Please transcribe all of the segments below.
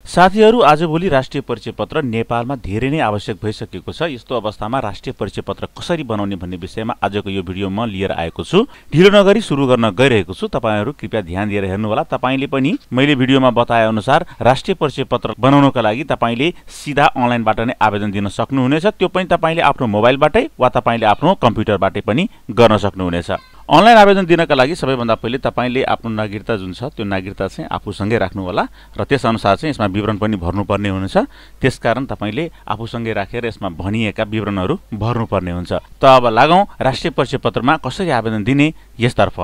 साथीहरू, आजभोलि राष्ट्रिय परिचय पत्र नेपालमा धेरै नै आवश्यक भइसकेको छ। यस्तो अवस्थामा राष्ट्रिय परिचय पत्र कसरी बनाउने भन्ने विषयमा आजको यो भिडियो म लिएर आएको छु। ढिलो नगरी सुरु गर्न गइरहेको छु। तपाईहरु कृपया ध्यान दिएर हेर्नुहोला। तपाईले पनि मैले भिडियोमा बताए अनुसार राष्ट्रिय परिचय पत्र बनाउनका लागि तपाईले सिधा अनलाइनबाट नै आवेदन दिन सक्नुहुनेछ। त्यो पनि तपाईले आफ्नो मोबाइलबाटै वा तपाईले आफ्नो कम्प्युटरबाटै पनि गर्न सक्नुहुनेछ। अनलाइन आवेदन दिनका लागि सबैभन्दा पहिले तपाईले आफ्नो नागरिकता जुन छ त्यो नागरिकता चाहिँ आफूसँगै राख्नु होला र त्यसअनुसार चाहिँ यसमा विवरण पनि भर्नुपर्ने हुनेछ। त्यसकारण तपाईले आफूसँगै राखेर यसमा भनिएका विवरणहरू भर्नुपर्ने हुन्छ। त अब लागौं राष्ट्रिय परिचय पत्रमा कसरी आवेदन दिने यसतर्फ।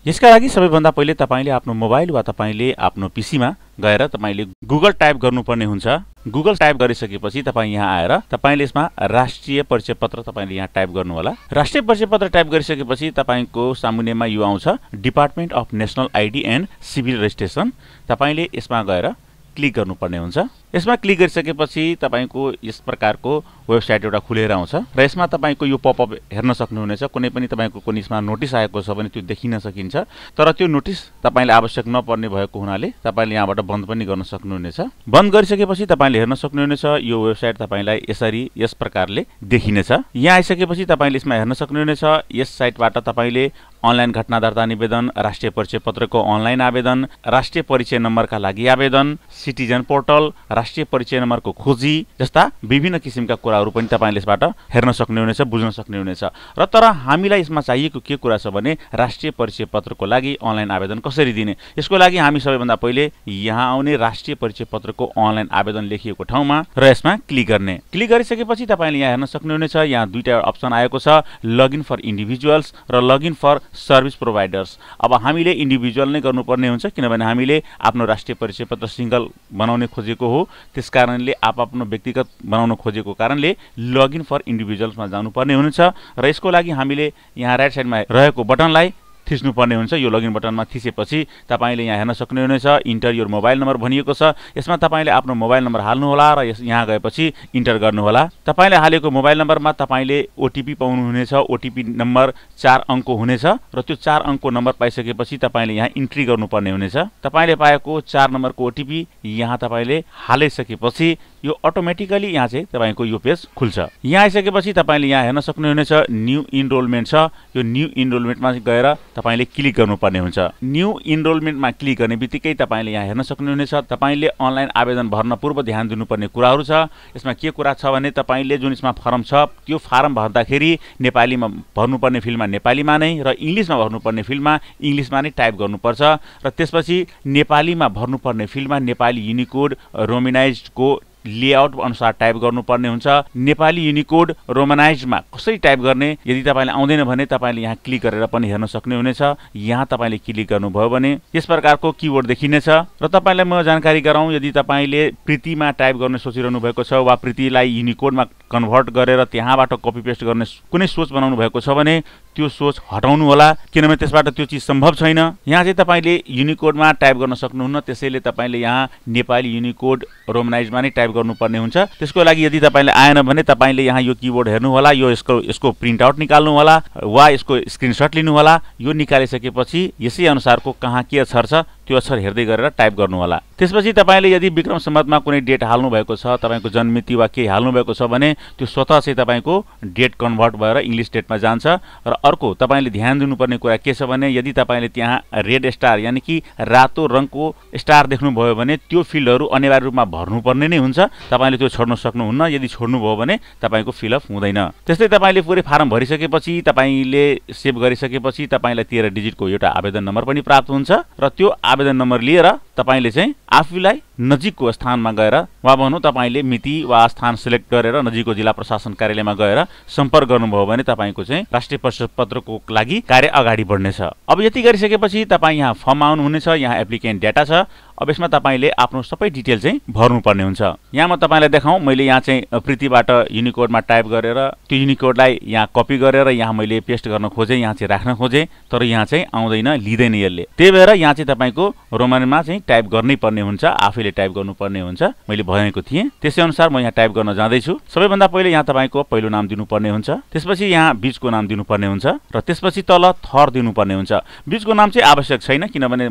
यसका लागि सबैभन्दा पहिले तपाईले आफ्नो मोबाइल वा तपाईले आफ्नो पीसीमा गएर तपाईले गुगल टाइप गर्नुपर्ने हुन्छ। गुगल टाइप गरिसकेपछि तपाई यहाँ आएर तपाईले यसमा राष्ट्रिय परिचय पत्र तपाईले यहाँ टाइप गर्नु होला। राष्ट्रिय परिचय पत्र टाइप गरिसकेपछि तपाईको सामुन्नेमा यो आउँछ department of national ID and civil registration. तपाईले यसमा गएर क्लिक गर्नुपर्ने हुन्छ। यसमा क्लिक गरिसकेपछि तपाईको यस प्रकारको वेबसाइट एउटा खुलेर आउँछ र यसमा तपाईको यो पपअप हेर्न सक्नुहुनेछ। कुनै पनि तपाईको कुनै यसमा नोटिस आएको छ भने त्यो देखिन सकिन्छ, तर त्यो नोटिस तपाईले आवश्यक नपर्ने भएको हुनाले तपाईले यहाँबाट बन्द पनि गर्न सक्नुहुनेछ। बन्द गरिसकेपछि तपाईले हेर्न सक्नुहुनेछ यो वेबसाइट तपाईलाई यसरी यस प्रकारले देखिनेछ। यहाँ आइसकेपछि तपाईले यसमा हेर्न सक्नुहुनेछ यस साइटबाट तपाईले अनलाइन घटना दर्ता निवेदन, राष्ट्रिय परिचय पत्रको अनलाइन आवेदन, राष्ट्रिय परिचय नम्बरका लागि आवेदन, सिटिजन पोर्टल, राष्ट्रिय परिचय नम्बरको खोजी जस्ता विभिन्न किसिमका कुराहरू पनि तपाईले यसबाट हेर्न सक्नुहुनेछ, बुझ्न सक्नुहुनेछ। र तर हामीलाई यसमा चाहिएको के कुरा छ भने राष्ट्रिय परिचय पत्रको लागि अनलाइन आवेदन कसरी दिने। यसको लागि हामी सबैभन्दा पहिले यहाँ आउने राष्ट्रिय परिचय पत्रको अनलाइन आवेदन लेखिएको ठाउँमा र यसमा क्लिक गर्ने। क्लिक गरिसकेपछि तपाईले यहाँ हेर्न सक्नुहुनेछ यहाँ दुईटा अप्सन आएको छ, लगइन फर इन्डिभिजुअल्स र लगइन फर सर्भिस प्रोभाइडर्स। अब हामीले इन्डिभिजुअल नै गर्नुपर्ने हुन्छ किनभने हामीले आफ्नो राष्ट्रिय परिचय पत्र सिंगल बनाउने खोजेको हो। त्यसकारणले आफ्नो व्यक्तिगत बनाउन खोजेको कारणले लगइन फर इन्डिभिजुअल्समा जानुपर्ने हुन्छ र यसको लागि हामीले यहाँ राइट साइडमा रहेको बटनलाई थिच्नुपर्ने हुन्छ। यो लगइन बटनमा थिचेपछि तपाईले यहाँ हेर्न सक्नुहुनेछ इन्टर योर मोबाइल नम्बर भनिएको छ। यसमा तपाईले आफ्नो मोबाइल नम्बर हाल्नु होला र यहाँ गएपछि इन्टर गर्नु होला। तपाईले हालेको मोबाइल नम्बरमा तपाईले ओटीपी पाउनुहुनेछ। ओटीपी नम्बर 4 अङ्कको हुनेछ र त्यो 4 अङ्कको नम्बर पाइसकेपछि तपाईले यहाँ इन्ट्री गर्नुपर्ने हुनेछ। तपाईले पाएको 4 नम्बरको ओटीपी यहाँ तपाईले हालिसकेपछि यो अटोमेटिकली यहाँ चाहिँ तपाईको यो पेज खुल्छ। यहाँ आइसकेपछि तपाईले यहाँ हेर्न सक्नुहुनेछ न्यू इनरोलमेन्ट छ। यो न्यू इनरोलमेन्टमा गएर तपाईले क्लिक गर्नुपर्ने हुन्छ। न्यू इनरोलमेन्टमा क्लिक गर्ने बित्तिकै तपाईले यहाँ हेर्न सक्नुहुनेछ तपाईले अनलाइन आवेदन भर्न पूर्व ध्यान दिनुपर्ने कुराहरू छ। यसमा के कुरा छ भने तपाईले जुन यसमा फर्म छ त्यो फारम भर्दाखेरि नेपालीमा भर्नुपर्ने फिल्डमा नेपालीमा नै र इंग्लिशमा भर्नुपर्ने फिल्डमा इंग्लिशमा नै टाइप गर्नुपर्छ र त्यसपछि नेपालीमा भर्नुपर्ने फिल्डमा नेपाली युनिकोड रोमनाइज्डको लेआउट अनुसार टाइप गर्नुपर्ने हुन्छ। नेपाली युनिकोड रोमनाइज्डमा कसरी टाइप गर्ने यदि तपाईलाई आउँदैन भने तपाईले यहाँ क्लिक गरेर पनि हेर्न सक्ने हुनेछ। यहाँ तपाईले क्लिक गर्नुभयो भने यस प्रकारको किवर्ड देखिनेछ र तपाईलाई म जानकारी गराउँ यदि तपाईले प्रीतिमा टाइप गर्ने सोचिरहनु भएको छ वा प्रीतिलाई युनिकोडमा कन्भर्ट गरेर त्यहाँबाट कपी पेस्ट गर्ने कुनै सोच बनाउनु भएको छ भने त्यो सोच हटाउनु होला किनभने त्यसबाट त्यो चीज सम्भव छैन। यहाँ चाहिँ तपाईले युनिकोडमा टाइप गर्न सक्नुहुन्न, त्यसैले तपाईले यहाँ नेपाली युनिकोड रोमनाइज्डमा नै टाइप गर्नुपर्ने हुन्छ। त्यसको लागि यदि तपाईले आएन भने तपाईले यहाँ यो किबोर्ड हेर्नु होला, यो यसको प्रिन्ट आउट निकाल्नु होला वा यसको स्क्रिनशट लिनु होला। यो निकालिसकेपछि यसै अनुसारको कहाँ के अक्षर छ त्यो अक्षर हेर्दै गरेर टाइप गर्नु होला। त्यसपछि तपाईले यदि विक्रम सम्वतमा कुनै डेट हाल्नु भएको छ, तपाईको जन्ममिति वा केही हाल्नु भएको छ भने त्यो स्वतः चाहिँ तपाईको डेट कन्भर्ट भएर इंग्लिश डेटमा जान्छ। र अर्को तपाईले ध्यान दिनुपर्ने कुरा के छ भने यदि तपाईले त्यहाँ रेड स्टार यानी कि रातो रङको स्टार देख्नुभयो भने त्यो फिल्डहरू अनिवार्य रूपमा भर्नुपर्ने नै हुन्छ। तपाईले त्यो छोड्न सक्नुहुन्न। यदि छोड्नुभयो भने तपाईको फिलअप हुँदैन। त्यस्तै तपाईले पुरै फारम भरिसकेपछि तपाईले सेभ गरिसकेपछि तपाईलाई 13 डिजिटको एउटा आवेदन नम्बर पनि प्राप्त हुन्छ र त्यो आवेदन नम्बर लिएर तपाईले चाहिँ आफूलाई नजिकको स्थानमा गएर वा भनौँ तपाईले मिति वा स्थान सिलेक्ट गरेर नजिकको जिल्ला प्रशासन कार्यालयमा गएर सम्पर्क गर्नुभयो भने तपाईको चाहिँ राष्ट्रिय परिचय पत्रको लागि कार्य अगाडि बढ्नेछ। अब यति गरिसकेपछि तपाई यहाँ फर्म आउनुहुनेछ। यहाँ एप्लिकेन्ट डाटा छ। अब यसमा तपाईले आफ्नो सबै डिटेल चाहिँ भर्नुपर्ने हुन्छ। यहाँ म तपाईलाई देखाउँ मैले यहाँ चाहिँ प्रीतिबाट युनिकोडमा टाइप गरेर त्यो युनिकोडलाई यहाँ कपी गरेर यहाँ मैले पेस्ट गर्न खोजे, यहाँ चाहिँ राख्न खोजे तर यहाँ चाहिँ आउँदैन, लिँदैन यसले। त्यही भएर यहाँ चाहिँ तपाईको रोमनमा चाहिँ टाइप गर्नै पर्ने हुन्छ, आफैले टाइप गर्नुपर्ने हुन्छ। मैले भनेको थिएँ त्यसै अनुसार म यहाँ टाइप गर्न जाँदैछु। सबैभन्दा पहिले यहाँ तपाईको पहिलो नाम दिनुपर्ने हुन्छ, त्यसपछि यहाँ बीचको नाम दिनुपर्ने हुन्छ र त्यसपछि तल थर दिनुपर्ने हुन्छ। बीचको नाम चाहिँ आवश्यक छैन किनभने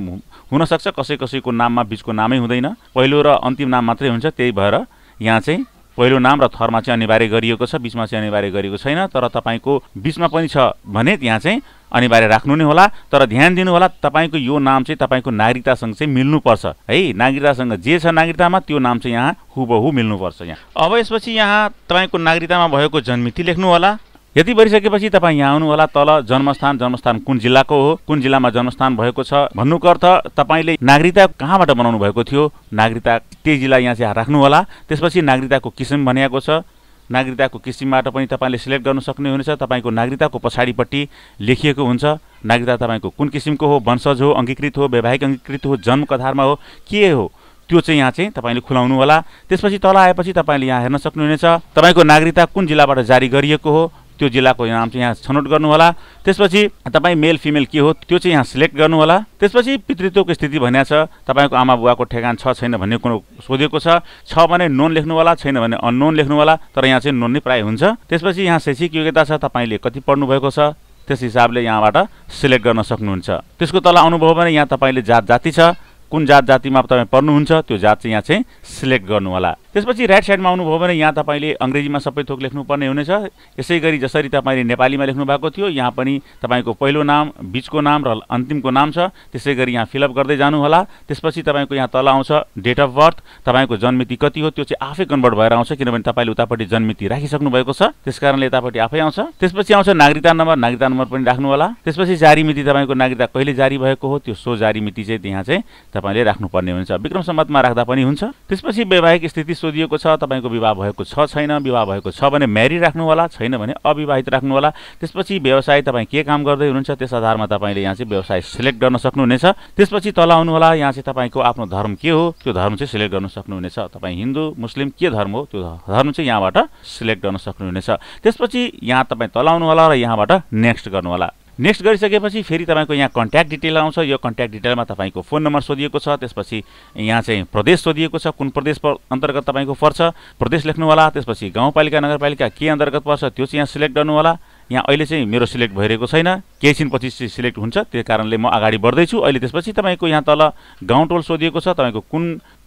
हुन सक्छ कसैको नाममा नाममा बीचको नामै हुँदैन, पहिलो र अन्तिम नाम मात्रै हुन्छ। त्यही भएर यहाँ चाहिँ पहिलो नाम र थरमा चाहिँ अनिवार्य गरिएको छ, बीचमा चाहिँ अनिवार्य गरिएको छैन। तर तपाईँको बीचमा पनि छ भने यहाँ चाहिँ अनिवार्य राख्नु नै होला। तर ध्यान दिनु होला, तपाईँको यो नाम चाहिँ तपाईँको नागरिकतासँग चाहिँ मिल्नुपर्छ है। नागरिकतासँग जे छ नागरिकतामा त्यो नाम चाहिँ यहाँ हुबहु मिल्नुपर्छ यहाँ। अब यसपछि यहाँ तपाईँको नागरिकतामा भएको जन्ममिति लेख्नु होला। यति गरिसकेपछि तपाईँ यहाँ आउनु होला। तल जन्मस्थान कुन जिल्लाको हो, कुन जिल्लामा जन्मस्थान भएको छ भन्नुको अर्थ तपाईँले नागरिकता कहाँबाट बनाउनु भएको थियो, नागरिकता त्यही जिल्ला यहाँ चाहिँ राख्नु होला। त्यसपछि नागरिकताको किसिम भनिएको छ, नागरिकताको किसिमबाट पनि तपाईँले सिलेक्ट गर्न सक्ने हुनेछ। तपाईँको नागरिकताको पछाडिपट्टि लेखिएको हुन्छ नागरिकता तपाईँको कुन किसिमको हो, वंशज हो, अङ्गीकृत हो, वैवाहिक अङ्गीकृत हो, जन्मको आधारमा हो, के हो, त्यो चाहिँ यहाँ चाहिँ तपाईँले खुलाउनु होला। त्यसपछि तल आएपछि तपाईँले यहाँ हेर्न सक्नुहुनेछ तपाईँको नागरिकता कुन जिल्लाबाट जारी गरिएको हो, त्यो जिल्लाको नाम चाहिँ यहाँ छनौट गर्नु होला। त्यसपछि तपाईँ मेल फिमेल के हो त्यो चाहिँ यहाँ सिलेक्ट गर्नु होला। त्यसपछि पितृत्वको स्थिति भनेको छ, तपाईँको आमा बुवाको ठेगान छ छैन भन्ने कुरो सोधेको छ भने नोन लेख्नु होला, छैन भने अननोन लेख्नु होला। तर यहाँ चाहिँ नोन नै प्राय हुन्छ। त्यसपछि यहाँ शैक्षिक योग्यता छ, तपाईँले कति पढ्नु भएको छ त्यस हिसाबले यहाँबाट सिलेक्ट गर्न सक्नुहुन्छ। त्यसको तल आउनुभयो भने यहाँ तपाईँले जात जाति छ, कुन जात जातिमा तपाईँ पढ्नुहुन्छ त्यो जात चाहिँ यहाँ चाहिँ सिलेक्ट गर्नु होला। त्यसपछि राइट साइडमा आउनुभयो भने यहाँ तपाईँले अङ्ग्रेजीमा सबै थोक लेख्नुपर्ने हुनेछ। यसै गरी जसरी तपाईँले नेपालीमा लेख्नु भएको थियो यहाँ पनि तपाईँको पहिलो नाम, बीचको नाम र अन्तिमको नाम छ, त्यसै गरी यहाँ फिलअप गर्दै जानु होला। त्यसपछि तपाईँको यहाँ तल आउँछ डेट अफ बर्थ, तपाईँको जन्ममिति कति हो त्यो चाहिँ आफै कन्भर्ट भएर आउँछ, किनभने तपाईँले उतापट्टि जन्ममिति राखिसक्नु भएको छ, त्यसकारणले यतापट्टि आफै आउँछ। त्यसपछि आउँछ नागरिकता नम्बर पनि राख्नु होला। त्यसपछि जारी मिति, तपाईँको नागरिकता कहिले जारी भएको हो त्यो सो जारी मिति चाहिँ यहाँ चाहिँ तपाईँले राख्नुपर्ने हुन्छ। विक्रम सम्वतमा राख्दा पनि हुन्छ। त्यसपछि वैवाहिक स्थिति सोधिएको छ, तपाईँको विवाह भएको छ छैन, विवाह भएको छ भने म्यारिड राख्नु होला, छैन भने अविवाहित राख्नु होला। त्यसपछि व्यवसाय तपाईँ के काम गर्दै हुनुहुन्छ त्यस आधारमा तपाईँले यहाँ चाहिँ व्यवसाय सिलेक्ट गर्न सक्नुहुनेछ। त्यसपछि तल आउनु होला, यहाँ चाहिँ तपाईँको आफ्नो धर्म के हो त्यो धर्म चाहिँ सिलेक्ट गर्न सक्नुहुनेछ। तपाईँ हिन्दू मुस्लिम के धर्म हो त्यो धर्म चाहिँ यहाँबाट सिलेक्ट गर्न सक्नुहुनेछ। त्यसपछि यहाँ तपाईँ तल आउनु होला र यहाँबाट नेक्स्ट गर्नु होला। नेक्स्ट गरिसकेपछि फेरि तपाईँको यहाँ कन्ट्याक्ट डिटेल आउँछ। यो कन्ट्याक्ट डिटेलमा तपाईँको फोन नम्बर सोधिएको छ। त्यसपछि यहाँ चाहिँ प्रदेश सोधिएको छ, कुन प्रदेश अन्तर्गत तपाईँको पर्छ प्रदेश लेख्नु होला। त्यसपछि गाउँपालिका नगरपालिका के अन्तर्गत पर्छ त्यो चाहिँ यहाँ सिलेक्ट गर्नु होला। यहाँ अहिले चाहिँ मेरो सिलेक्ट भइरहेको छैन, केही छिनपछि चाहिँ सिलेक्ट हुन्छ, त्यो कारणले म अगाडि बढ्दैछु अहिले। त्यसपछि तपाईँको यहाँ तल गाउँटोल सोधिएको छ, तपाईँको कुन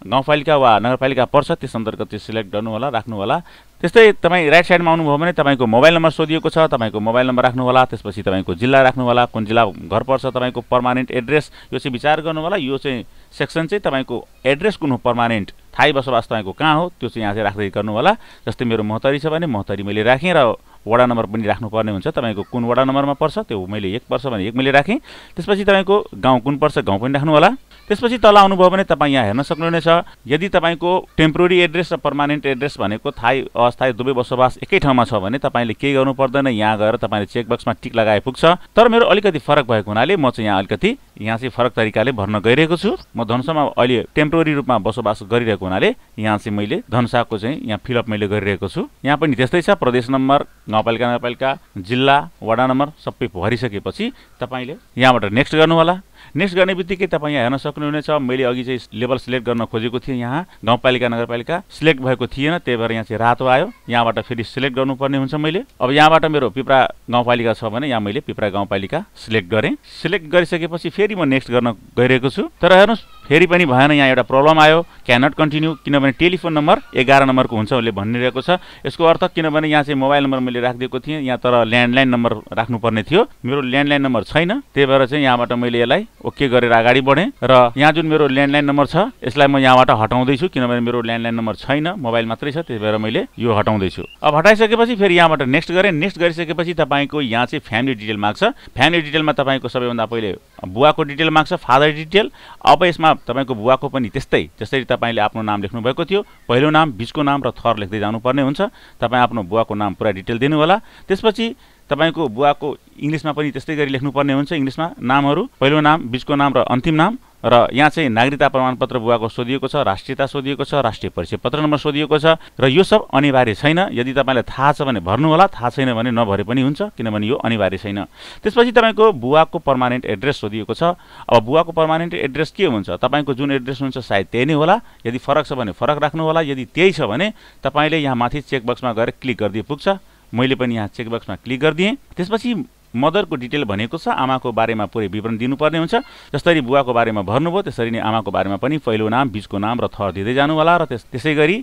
गाउँपालिका वा नगरपालिका पर्छ त्यस अन्तर्गत चाहिँ सिलेक्ट गर्नु होला, राख्नु होला। त्यस्तै तपाईँ राइट साइडमा आउनुभयो भने तपाईँको मोबाइल नम्बर सोधिएको छ, तपाईँको मोबाइल नम्बर राख्नु होला। त्यसपछि तपाईँको जिल्ला राख्नु होला, कुन जिल्ला घर पर्छ, तपाईँको पर्मानेन्ट एड्रेस यो चाहिँ विचार गर्नु होला। यो चाहिँ सेक्सन चाहिँ तपाईँको एड्रेस कुन हो, पर्मानेन्ट थाई बसोबास तपाईँको कहाँ हो त्यो चाहिँ यहाँ चाहिँ राख्दै गर्नु होला। जस्तै मेरो मोहतरी छ भने मोहतरी मैले राखेँ र वडा नम्बर पनि राख्नुपर्ने हुन्छ। तपाईँको कुन वडा नम्बरमा पर्छ त्यो मैले 1 पर्छ भने 1 मैले राखेँ। त्यसपछि तपाईँको गाउँ कुन पर्छ गाउँ पनि राख्नु होला। त्यसपछि तल आउनुभयो भने तपाईँ यहाँ हेर्न सक्नुहुनेछ यदि तपाईँको टेम्पोररी एड्रेस र पर्मानेन्ट एड्रेस भनेको थाई अस्थायी दुवै बसोबास एकै ठाउँमा छ भने तपाईँले केही गर्नु पर्दैन, यहाँ गएर तपाईँले चेकबक्समा टिक लगाए पुग्छ। तर मेरो अलिकति फरक भएको हुनाले म चाहिँ यहाँ अलिकति यहाँ चाहिँ फरक तरिकाले भर्न गइरहेको छु। म धनुषामा अहिले टेम्पोररी रूपमा बसोबास गरिरहेको हुनाले यहाँ चाहिँ मैले धनुषाको चाहिँ यहाँ फिलअप मैले गरिरहेको छु। यहाँ पनि त्यस्तै छ, प्रदेश नम्बर, गाउँपालिका नगरपालिका, जिल्ला, वडा नम्बर सबै भरिसकेपछि तपाईँले यहाँबाट नेक्स्ट गर्नु होला। नेक्स्ट गर्ने बित्तिकै तपाईँ यहाँ हेर्न सक्नुहुनेछ मैले अघि चाहिँ लेभल सिलेक्ट गर्न खोजेको थिएँ, यहाँ गाउँपालिका नगरपालिका सिलेक्ट भएको थिएन, त्यही भएर यहाँ चाहिँ रातो आयो। यहाँबाट फेरि सिलेक्ट गर्नुपर्ने हुन्छ मैले। अब यहाँबाट मेरो पिप्रा गाउँपालिका छ भने यहाँ मैले पिप्रा गाउँपालिका सिलेक्ट गरेँ। सिलेक्ट गरिसकेपछि फेरि म नेक्स्ट गर्न गइरहेको छु। तर हेर्नुहोस् फेरि पनि भएन, यहाँ एउटा प्रब्लम आयो, क्यानट कन्टिन्यू, किनभने टेलिफोन नम्बर 11 नम्बरको हुन्छ उसले भनिरहेको छ। यसको अर्थ किनभने यहाँ चाहिँ मोबाइल नम्बर मैले राखिदिएको थिएँ यहाँ, तर ल्यान्डलाइन नम्बर राख्नुपर्ने थियो, मेरो ल्यान्डलाइन नम्बर छैन। त्यही भएर चाहिँ यहाँबाट मैले यसलाई ओके गरेर अगाडि बढेँ र यहाँ जुन मेरो ल्यान्डलाइन नम्बर छ यसलाई म यहाँबाट हटाउँदैछु, किनभने मेरो ल्यान्डलाइन नम्बर छैन, मोबाइल मात्रै छ, त्यही भएर मैले यो हटाउँदैछु। अब हटाइसकेपछि फेरि यहाँबाट नेक्स्ट गरेँ। नेक्स्ट गरिसकेपछि तपाईँको यहाँ चाहिँ फ्यामिली डिटेल माग्छ। फ्यामिली डिटेलमा तपाईँको सबैभन्दा पहिले बुवाको डिटेल माग्छ, फादर डिटेल। अब यसमा तपाईँको बुवाको पनि त्यस्तै जसरी तपाईँले आफ्नो नाम लेख्नु भएको थियो, पहिलो नाम, बीचको नाम र थर लेख्दै जानुपर्ने हुन्छ। तपाईँ आफ्नो बुवाको नाम पुरा डिटेल दिनु होला। त्यसपछि तपाईँको बुवाको इङ्ग्लिसमा पनि त्यस्तै गरी लेख्नुपर्ने हुन्छ, इङ्ग्लिसमा नामहरू, पहिलो नाम, बीचको नाम र अन्तिम नाम। र यहाँ चाहिँ नागरिकता प्रमाणपत्र बुवाको सोधिएको छ, राष्ट्रियता सोधिएको छ, राष्ट्रिय परिचय पत्र नम्बर सोधिएको छ र यो सब अनिवार्य छैन। यदि तपाईँलाई थाहा छ भने भर्नु होला, थाहा छैन भने नभरे पनि हुन्छ, किनभने यो अनिवार्य छैन। त्यसपछि तपाईँको बुवाको पर्मानेन्ट एड्रेस सोधिएको छ। अब बुवाको पर्मानेन्ट एड्रेस के हुन्छ, तपाईँको जुन एड्रेस हुन्छ सायद त्यही नै होला, यदि फरक छ भने फरक राख्नु होला, यदि त्यही छ भने तपाईँले यहाँ माथि चेकबक्समा गएर क्लिक गरिदिए पुग्छ। मैले पनि यहाँ चेकबक्समा क्लिक गरिदिएँ। त्यसपछि मदरको डिटेल भनेको छ आमाको बारेमा पुरै विवरण दिनुपर्ने हुन्छ। जसरी बुवाको बारेमा भर्नुभयो त्यसरी नै आमाको बारेमा पनि पहिलो नाम, बीचको नाम र थर दिँदै जानु होला र त्यसै गरी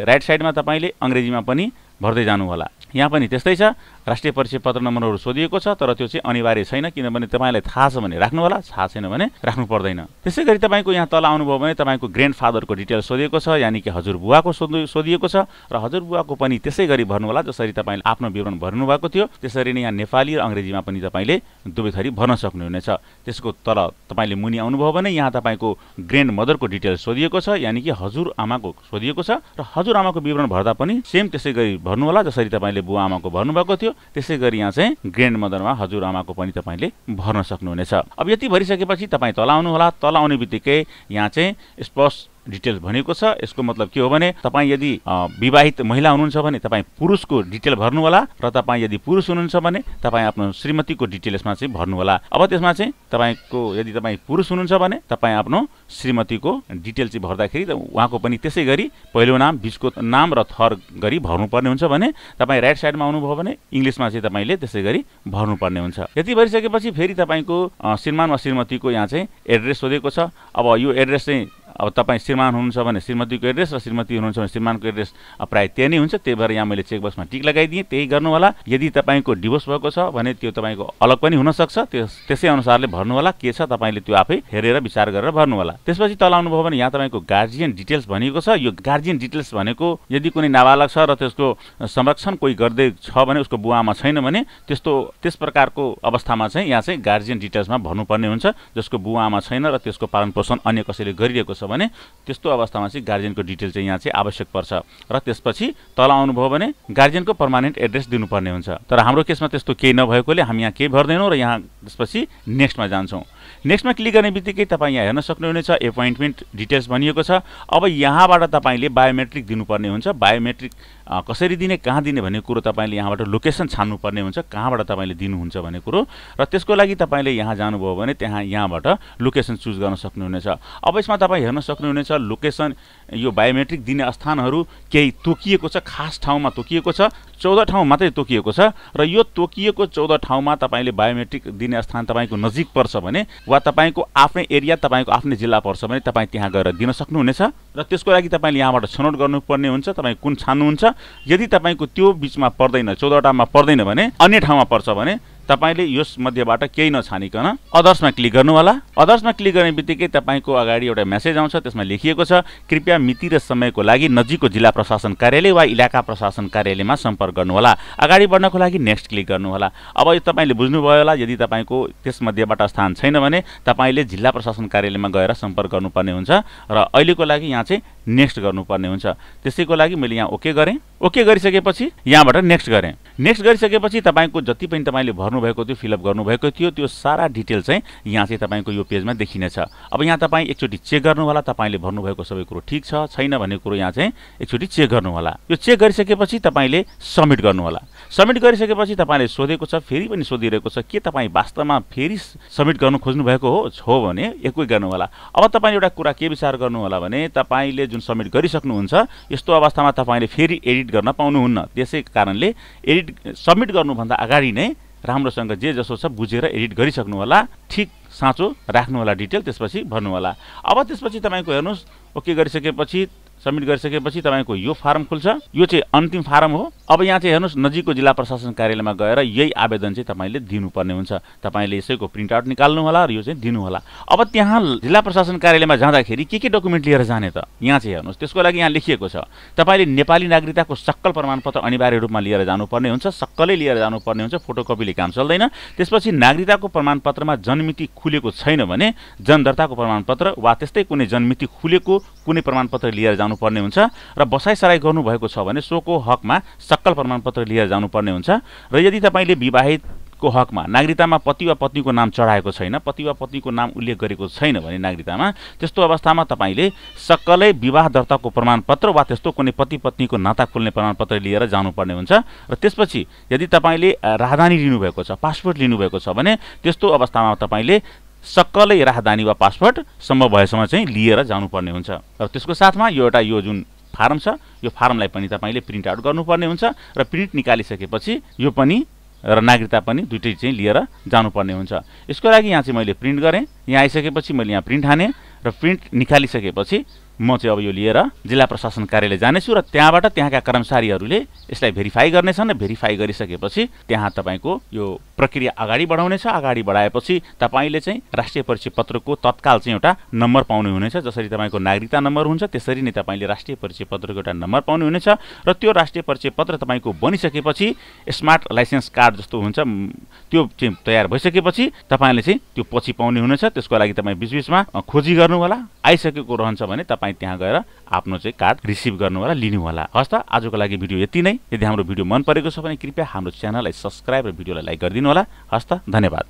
राइट साइडमा तपाईले अंग्रेजीमा पनि भर्दै जानु होला। यहाँ पनि त्यस्तै छ, राष्ट्रिय परिचय पत्र नम्बरहरू सोधिएको छ, तर त्यो चाहिँ अनिवार्य छैन, किनभने तपाईँलाई थाहा छ भने राख्नु होला, थाहा छैन भने राख्नु पर्दैन। त्यसै गरी तपाईँको यहाँ तल आउनुभयो भने तपाईँको ग्रान्डफादरको डिटेल सोधिएको छ, यानि कि हजुरबुवाको सोधिएको छ र हजुरबुवाको पनि त्यसै गरी भर्नु होला जसरी तपाईँले आफ्नो विवरण भर्नु भएको थियो। त्यसरी नै यहाँ नेपाली र अंग्रेजीमा पनि तपाईँले दुवै थरी भर्न सक्नुहुनेछ। त्यसको तल तपाईँले मुनि आउनुभयो भने यहाँ तपाईँको ग्रान्ड मदरको डिटेल सोधिएको छ, यानि कि हजुरआमाको सोधिएको छ र हजुरआमाको विवरण भर्दा पनि सेम त्यसै गरी भर्नु होला जसरी तपाईँले बुवा आमाको भर्नुभएको थियो। त्यसै गरी यहाँ चाहिँ ग्रान्ड मदरमा हजुरआमाको पनि तपाईँले भर्न सक्नुहुनेछ। अब यति भरिसकेपछि तपाईँ तल आउनु होला। तल आउने बित्तिकै यहाँ चाहिँ स्पष्ट डिटेल्स भनेको छ। यसको मतलब के हो भने तपाईँ यदि विवाहित महिला हुनुहुन्छ भने तपाईँ पुरुषको डिटेल भर्नु होला र तपाईँ यदि पुरुष हुनुहुन्छ भने तपाईँ आफ्नो श्रीमतीको डिटेल्समा चाहिँ भर्नु होला। अब त्यसमा चाहिँ तपाईँको यदि तपाईँ पुरुष हुनुहुन्छ भने तपाईँ आफ्नो श्रीमतीको डिटेल चाहिँ भर्दाखेरि उहाँको पनि त्यसै गरी पहिलो नाम, बीचको नाम र थर गरी भर्नुपर्ने हुन्छ भने तपाईँ राइट साइडमा आउनुभयो भने इङ्ग्लिसमा चाहिँ तपाईँले त्यसै गरी भर्नुपर्ने हुन्छ। यति भरिसकेपछि फेरि तपाईँको श्रीमान वा श्रीमतीको यहाँ चाहिँ एड्रेस सोधेको छ। अब यो एड्रेस चाहिँ अब तपाईँ श्रीमान हुनुहुन्छ भने श्रीमतीको एड्रेस र श्रीमती हुनुहुन्छ भने श्रीमानको एड्रेस प्रायः त्यही नै हुन्छ। त्यही भएर यहाँ मैले चेकबक्समा टिक लगाइदिएँ, त्यही गर्नु होला। यदि तपाईँको डिभोर्स भएको छ भने त्यो तपाईँको अलग पनि हुनसक्छ, त्यसै अनुसारले भर्नु होला। के छ तपाईँले त्यो आफै हेरेर विचार गरेर भर्नु होला। त्यसपछि तल आउनुभयो भने यहाँ तपाईँको गार्जियन डिटेल्स भनेको छ। यो गार्जियन डिटेल्स भनेको यदि कुनै नाबालक छ र त्यसको संरक्षण कोही गर्दै छ भने, उसको बुवा आमा छैन भने त्यस प्रकारको अवस्थामा चाहिँ यहाँ चाहिँ गार्जियन डिटेल्समा भर्नुपर्ने हुन्छ। जसको बुवा आमा छैन र त्यसको पालन पोषण अन्य कसैले गरिरहेको छ भने त्यस्तो अवस्थामा चाहिँ गार्जियनको डिटेल चाहिँ यहाँ चाहिँ आवश्यक पर्छ। र त्यसपछि तल आउनुभयो भने गार्जियनको पर्मानेन्ट एड्रेस दिनुपर्ने हुन्छ। तर हाम्रो केसमा त्यस्तो केही नभएकोले हामी यहाँ केही भर्दैनौँ र यहाँ त्यसपछि नेक्स्टमा जान्छौँ। नेक्स्टमा क्लिक गर्ने बित्तिकै तपाईँ यहाँ हेर्न सक्नुहुनेछ एपोइन्टमेन्ट डिटेल्स भनिएको छ। अब यहाँबाट तपाईँले बायोमेट्रिक दिनुपर्ने हुन्छ। बायोमेट्रिक कसरी दिने, कहाँ दिने भन्ने कुरो तपाईँले यहाँबाट लोकेसन छान्नुपर्ने हुन्छ, कहाँबाट तपाईँले दिनुहुन्छ भन्ने कुरो। र त्यसको लागि तपाईँले यहाँ जानुभयो भने यहाँबाट लोकेसन चुज गर्न सक्नुहुनेछ। अब यसमा तपाईँ हेर्न सक्नुहुनेछ लोकेसन, यो बायोमेट्रिक दिने स्थानहरू केही तोकिएको छ, खास ठाउँमा तोकिएको छ, 14 ठाउँ मात्रै तोकिएको छ। र यो तोकिएको 14 ठाउँमा तपाईँले बायोमेट्रिक दिने स्थान तपाईँको नजिक पर्छ भने वा तपाईँको आफ्नै एरिया, तपाईँको आफ्नै जिल्ला पर्छ भने तपाईँ त्यहाँ गएर दिन सक्नुहुनेछ। र त्यसको लागि तपाईँले यहाँबाट छनौट गर्नुपर्ने हुन्छ तपाईँ कुन छान्नुहुन्छ। यदि तपाईँको त्यो बिचमा पर्दैन, 14 वटामा पर्दैन भने अन्य ठाउँमा पर्छ भने तपाईले यस मध्येबाट केही नछानिकन अदर्समा क्लिक गर्नु होला। अदर्समा क्लिक गर्ने बित्तिकै तपाईको अगाडि एउटा मेसेज आउँछ, त्यसमा लेखिएको छ कृपया मिति र समयको लागि नजिकको जिल्ला प्रशासन कार्यालय वा इलाका प्रशासन कार्यालयमा सम्पर्क गर्नु होला। अगाडि बढ्नको लागि नेक्स्ट क्लिक गर्नु होला। अब यो तपाईले बुझ्नुभयो होला, यदि तपाईको त्यस मध्येबाट स्थान छैन भने तपाईले जिल्ला प्रशासन कार्यालयमा गएर सम्पर्क गर्नुपर्ने हुन्छ र अहिलेको लागि यहाँ चाहिँ नेक्स्ट गर्नुपर्ने हुन्छ। त्यसैको लागि मैले यहाँ ओके गरेँ। ओके गरिसकेपछि यहाँबाट नेक्स्ट गरेँ। नेक्स्ट गरिसकेपछि तपाईको जति पनि तपाईले भर्नुभएको थियो, फिलअप गर्नुभएको थियो, त्यो सारा डिटेल चाहिँ यहाँ चाहिँ तपाईको यो पेजमा देखिनेछ। अब यहाँ तपाईँ एकचोटि चेक गर्नु होला, तपाईले भर्नुभएको सबै कुरो ठिक छ छैन भन्ने कुरो यहाँ चाहिँ एकचोटि चेक गर्नु होला। यो चेक गरिसकेपछि तपाईले सबमिट गर्नु होला। सबमिट गरिसकेपछि तपाईले सोधेको छ, फेरि पनि सोधिरहेको छ के तपाईँ वास्तवमा फेरि सबमिट गर्नु खोज्नु भएको हो भने एकै गर्नु होला। अब तपाईले एउटा कुरा के विचार गर्नु होला भने तपाईले जुन सबमिट गरिसक्नुहुन्छ यस्तो अवस्थामा तपाईले फेरि एडिट गर्न पाउनुहुन्न। त्यसै कारणले एडिट सबमिट गर्नुभन्दा अगाडि नै राम्रोसँग जे जसो छ बुझेर एडिट गरिसक्नु होला, ठिक साँचो राख्नु होला डिटेल, त्यसपछि भर्नु होला। अब त्यसपछि तपाईको हेर्नुस् ओके गरिसकेपछि सबमिट गरिसकेपछि तपाईको यो फारम खुल्छ। यो चाहिँ अन्तिम फारम हो। अब यहाँ चाहिँ हेर्नुस् नजिकको जिल्ला प्रशासन कार्यालयमा गएर यही आवेदन चाहिँ तपाईले दिनुपर्ने हुन्छ। तपाईले यसैको प्रिन्ट आउट निकाल्नु होला र यो चाहिँ दिनु होला। अब त्यहाँ जिल्ला प्रशासन कार्यालयमा जाँदाखेरि के डकुमेन्ट लिएर जाने त यहाँ चाहिँ हेर्नुस्। त्यसको लागि यहाँ लेखिएको छ तपाईले नेपाली नागरिकताको सक्कल प्रमाणपत्र अनिवार्य रूपमा लिएर जानुपर्ने हुन्छ। सक्कलै लिएर जानुपर्ने हुन्छ, फोटोकपीले काम चल्दैन। त्यसपछि नागरिकताको प्रमाणपत्रमा जन्ममिति खुलेको छैन भने जन्मदर्ताको प्रमाणपत्र वा त्यस्तै कुनै जन्ममिति खुलेको कुनै प्रमाणपत्र लिएर जानुपर्ने हुन्छ। र बसाइसराई गर्नुभएको छ भने सोको हकमा सक्कल प्रमाणपत्र लिएर जानुपर्ने हुन्छ। र यदि तपाईले विवाहितको हकमा नागरिकतामा पति वा पत्नीको नाम चढाएको छैन, पति वा पत्नीको नाम उल्लेख गरेको छैन भने नागरिकतामा, त्यस्तो अवस्थामा तपाईले सक्कलै विवाह दर्ताको प्रमाणपत्र वा त्यस्तो कुनै पति पत्नीको नाता खुल्ने प्रमाणपत्र लिएर जानुपर्ने हुन्छ। र त्यसपछि यदि तपाईले राहदानी लिनुभएको छ, पासपोर्ट लिनुभएको छ भने त्यस्तो अवस्थामा तपाईले सक्कलै राहदानी वा पासपोर्ट सम्भव भएसम्म चाहिँ लिएर जानुपर्ने हुन्छ। र त्यसको साथमा यो जुन फारम छ यो फारमलाई पनि तपाईले प्रिन्ट आउट गर्नुपर्ने हुन्छ। र प्रिन्ट निकालिसकेपछि यो पनि र नागरिकता पनि दुईटै चाहिँ लिएर जानुपर्ने हुन्छ। यसको लागि यहाँ चाहिँ मैले प्रिन्ट गरेँ। यहाँ आइसकेपछि मैले यहाँ प्रिन्ट हाने र प्रिन्ट निकालिसकेपछि म चाहिँ अब यो लिएर जिल्ला प्रशासन कार्यालय जानेछु र त्यहाँबाट त्यहाँका कर्मचारीहरूले यसलाई भेरिफाई गर्नेछन् र भेरिफाई गरिसकेपछि त्यहाँ तपाईँको यो प्रक्रिया अगाडि बढाउनेछ। अगाडि बढाएपछि तपाईँले चाहिँ राष्ट्रिय परिचय पत्रको तत्काल चाहिँ एउटा नम्बर पाउने हुनेछ। जसरी तपाईँको नागरिकता नम्बर हुन्छ त्यसरी नै तपाईँले राष्ट्रिय परिचय पत्रको एउटा नम्बर पाउने हुनेछ र त्यो राष्ट्रिय परिचय पत्र तपाईँको बनिसकेपछि स्मार्ट लाइसेन्स कार्ड जस्तो हुन्छ त्यो चाहिँ तयार भइसकेपछि तपाईँले चाहिँ त्यो पछि पाउने हुनेछ। त्यसको लागि तपाईँ बिचबिचमा खोजी गर्नु होला। आइसकेको रहन्छ भने तपाईँ त्यहाँ गएर आफ्नो चाहिँ कार्ड रिसिभ गर्नु होला, लिनु होला। हस् त, आजको लागि भिडियो यति नै। यदि हाम्रो भिडियो मन परेको छ भने कृपया हाम्रो च्यानललाई सब्स्क्राइब र भिडियोलाई लाइक गरिदिनु होला। हस् त, धन्यवाद।